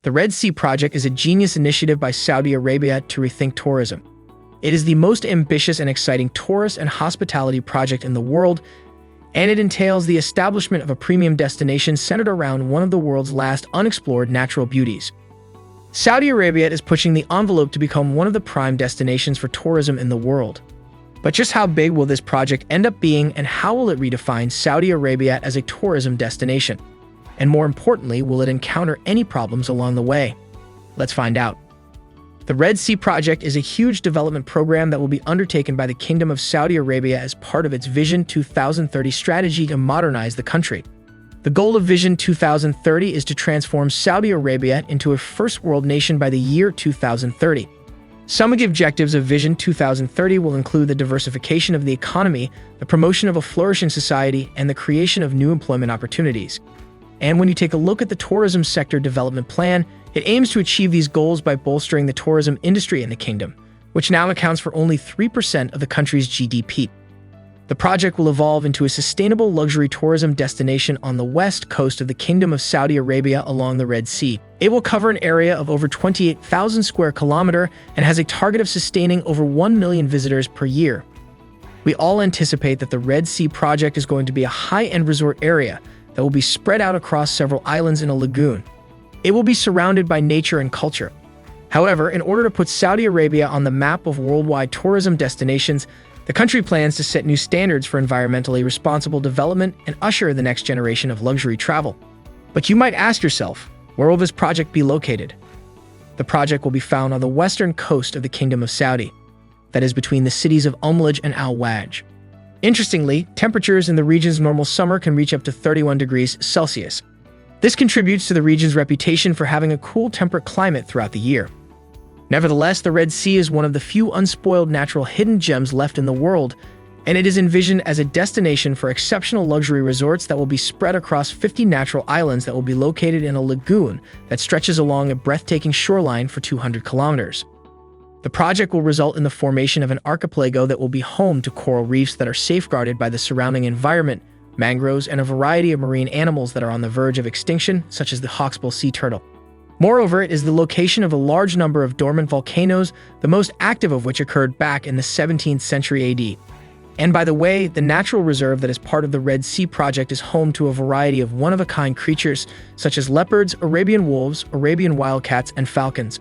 The Red Sea Project is a genius initiative by Saudi Arabia to rethink tourism. It is the most ambitious and exciting tourist and hospitality project in the world, and it entails the establishment of a premium destination centered around one of the world's last unexplored natural beauties. Saudi Arabia is pushing the envelope to become one of the prime destinations for tourism in the world. But just how big will this project end up being, and how will it redefine Saudi Arabia as a tourism destination? And more importantly, will it encounter any problems along the way? Let's find out. The Red Sea Project is a huge development program that will be undertaken by the Kingdom of Saudi Arabia as part of its Vision 2030 strategy to modernize the country. The goal of Vision 2030 is to transform Saudi Arabia into a first-world nation by the year 2030. Some of the objectives of Vision 2030 will include the diversification of the economy, the promotion of a flourishing society, and the creation of new employment opportunities. And when you take a look at the tourism sector development plan, it aims to achieve these goals by bolstering the tourism industry in the kingdom, which now accounts for only 3% of the country's GDP. The project will evolve into a sustainable luxury tourism destination on the west coast of the Kingdom of Saudi Arabia along the Red Sea. It will cover an area of over 28,000 square kilometers and has a target of sustaining over 1 million visitors per year. We all anticipate that the Red Sea Project is going to be a high-end resort area that will be spread out across several islands in a lagoon. It will be surrounded by nature and culture. However, in order to put Saudi Arabia on the map of worldwide tourism destinations, the country plans to set new standards for environmentally responsible development and usher in the next generation of luxury travel. But you might ask yourself, where will this project be located? The project will be found on the western coast of the Kingdom of Saudi, that is between the cities of Umlaj and Al-Waj. Interestingly, temperatures in the region's normal summer can reach up to 31 degrees Celsius. This contributes to the region's reputation for having a cool, temperate climate throughout the year. Nevertheless, the Red Sea is one of the few unspoiled natural hidden gems left in the world, and it is envisioned as a destination for exceptional luxury resorts that will be spread across 50 natural islands that will be located in a lagoon that stretches along a breathtaking shoreline for 200 kilometers. The project will result in the formation of an archipelago that will be home to coral reefs that are safeguarded by the surrounding environment, mangroves, and a variety of marine animals that are on the verge of extinction, such as the hawksbill sea turtle. Moreover, it is the location of a large number of dormant volcanoes, the most active of which occurred back in the 17th century AD. And by the way, the natural reserve that is part of the Red Sea Project is home to a variety of one-of-a-kind creatures, such as leopards, Arabian wolves, Arabian wildcats, and falcons.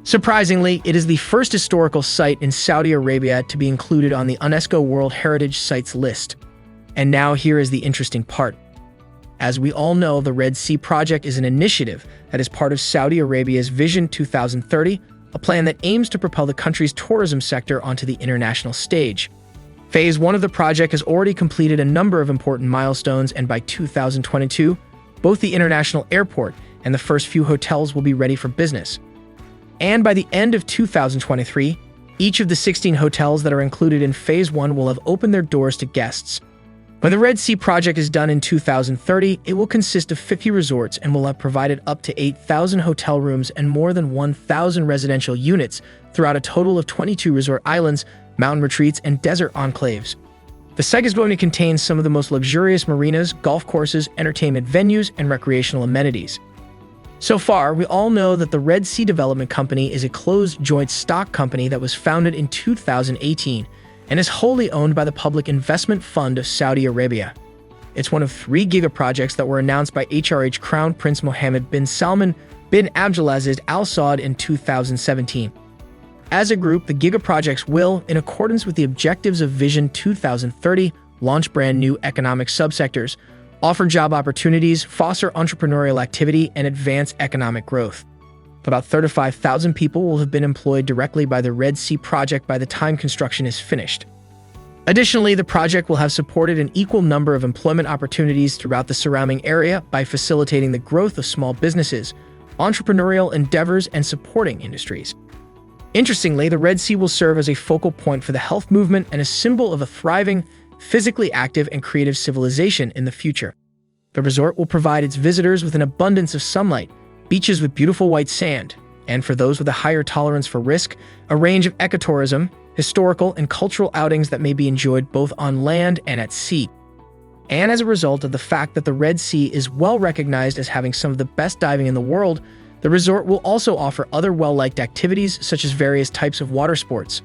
Surprisingly, it is the first historical site in Saudi Arabia to be included on the UNESCO World Heritage Sites list. And now here is the interesting part. As we all know, the Red Sea Project is an initiative that is part of Saudi Arabia's Vision 2030, a plan that aims to propel the country's tourism sector onto the international stage. Phase 1 of the project has already completed a number of important milestones, and by 2022, both the international airport and the first few hotels will be ready for business. And by the end of 2023, each of the 16 hotels that are included in Phase 1 will have opened their doors to guests. When the Red Sea Project is done in 2030, it will consist of 50 resorts and will have provided up to 8,000 hotel rooms and more than 1,000 residential units throughout a total of 22 resort islands, mountain retreats, and desert enclaves. The site is going to contain some of the most luxurious marinas, golf courses, entertainment venues, and recreational amenities. So far, we all know that the Red Sea Development Company is a closed joint stock company that was founded in 2018 and is wholly owned by the Public Investment Fund of Saudi Arabia. It's one of 3 giga-projects that were announced by HRH Crown Prince Mohammed bin Salman bin Abdulaziz Al Saud in 2017. As a group, the giga-projects will, in accordance with the objectives of Vision 2030, launch brand new economic subsectors, offer job opportunities, foster entrepreneurial activity, and advance economic growth. About 35,000 people will have been employed directly by the Red Sea Project by the time construction is finished. Additionally, the project will have supported an equal number of employment opportunities throughout the surrounding area by facilitating the growth of small businesses, entrepreneurial endeavors, and supporting industries. Interestingly, the Red Sea will serve as a focal point for the health movement and a symbol of a thriving, physically active, and creative civilization in the future. The resort will provide its visitors with an abundance of sunlight, beaches with beautiful white sand, and for those with a higher tolerance for risk, a range of ecotourism, historical, and cultural outings that may be enjoyed both on land and at sea. And as a result of the fact that the Red Sea is well recognized as having some of the best diving in the world, The resort will also offer other well-liked activities such as various types of water sports.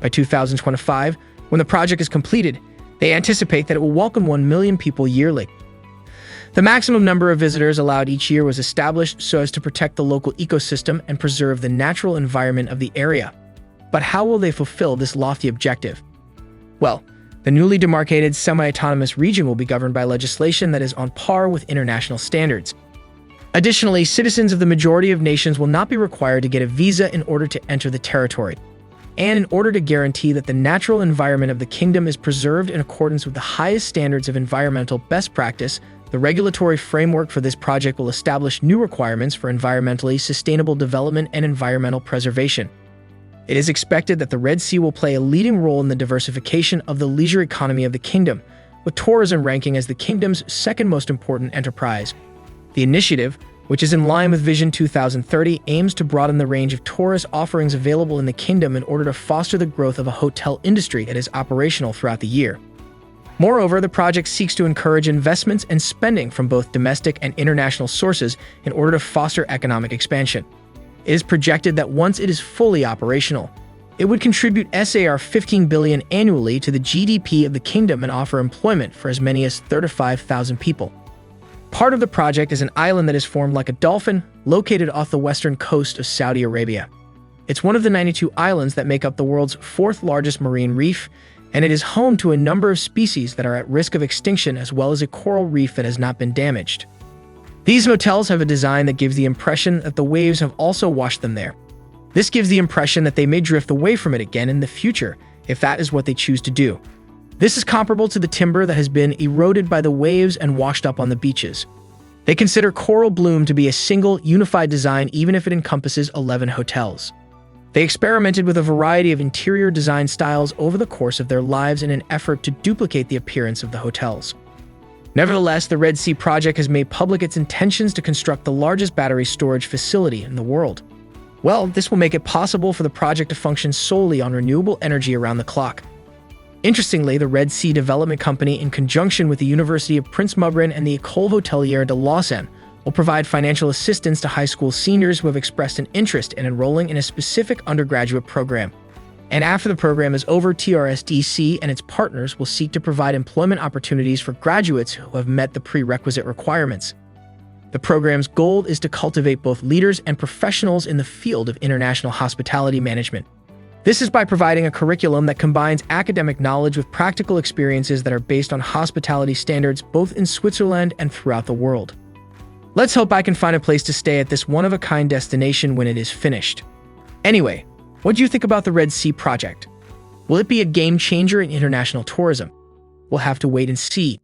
By 2025, when the project is completed, they anticipate that it will welcome 1 million people yearly. The maximum number of visitors allowed each year was established so as to protect the local ecosystem and preserve the natural environment of the area. But how will they fulfill this lofty objective? Well, the newly demarcated semi-autonomous region will be governed by legislation that is on par with international standards. Additionally, citizens of the majority of nations will not be required to get a visa in order to enter the territory. And in order to guarantee that the natural environment of the kingdom is preserved in accordance with the highest standards of environmental best practice, the regulatory framework for this project will establish new requirements for environmentally sustainable development and environmental preservation. It is expected that the Red Sea will play a leading role in the diversification of the leisure economy of the kingdom, with tourism ranking as the kingdom's second most important enterprise. The initiative, which is in line with Vision 2030, aims to broaden the range of tourist offerings available in the kingdom in order to foster the growth of a hotel industry that is operational throughout the year. Moreover, the project seeks to encourage investments and spending from both domestic and international sources in order to foster economic expansion. It is projected that once it is fully operational, it would contribute SAR 15 billion annually to the GDP of the kingdom and offer employment for as many as 35,000 people. Part of the project is an island that is formed like a dolphin, located off the western coast of Saudi Arabia. It's one of the 92 islands that make up the world's fourth largest marine reef, and it is home to a number of species that are at risk of extinction as well as a coral reef that has not been damaged. These hotels have a design that gives the impression that the waves have also washed them there. This gives the impression that they may drift away from it again in the future, if that is what they choose to do. This is comparable to the timber that has been eroded by the waves and washed up on the beaches. They consider coral bloom to be a single, unified design even if it encompasses 11 hotels. They experimented with a variety of interior design styles over the course of their lives in an effort to duplicate the appearance of the hotels. Nevertheless, the Red Sea project has made public its intentions to construct the largest battery storage facility in the world. Well, this will make it possible for the project to function solely on renewable energy around the clock. Interestingly, the Red Sea Development Company, in conjunction with the University of Prince Mubrin and the École Hôtelière de Lausanne, will provide financial assistance to high school seniors who have expressed an interest in enrolling in a specific undergraduate program. And after the program is over, TRSDC and its partners will seek to provide employment opportunities for graduates who have met the prerequisite requirements. The program's goal is to cultivate both leaders and professionals in the field of international hospitality management. This is by providing a curriculum that combines academic knowledge with practical experiences that are based on hospitality standards both in Switzerland and throughout the world. Let's hope I can find a place to stay at this one-of-a-kind destination when it is finished. Anyway, what do you think about the Red Sea project? Will it be a game changer in international tourism? We'll have to wait and see.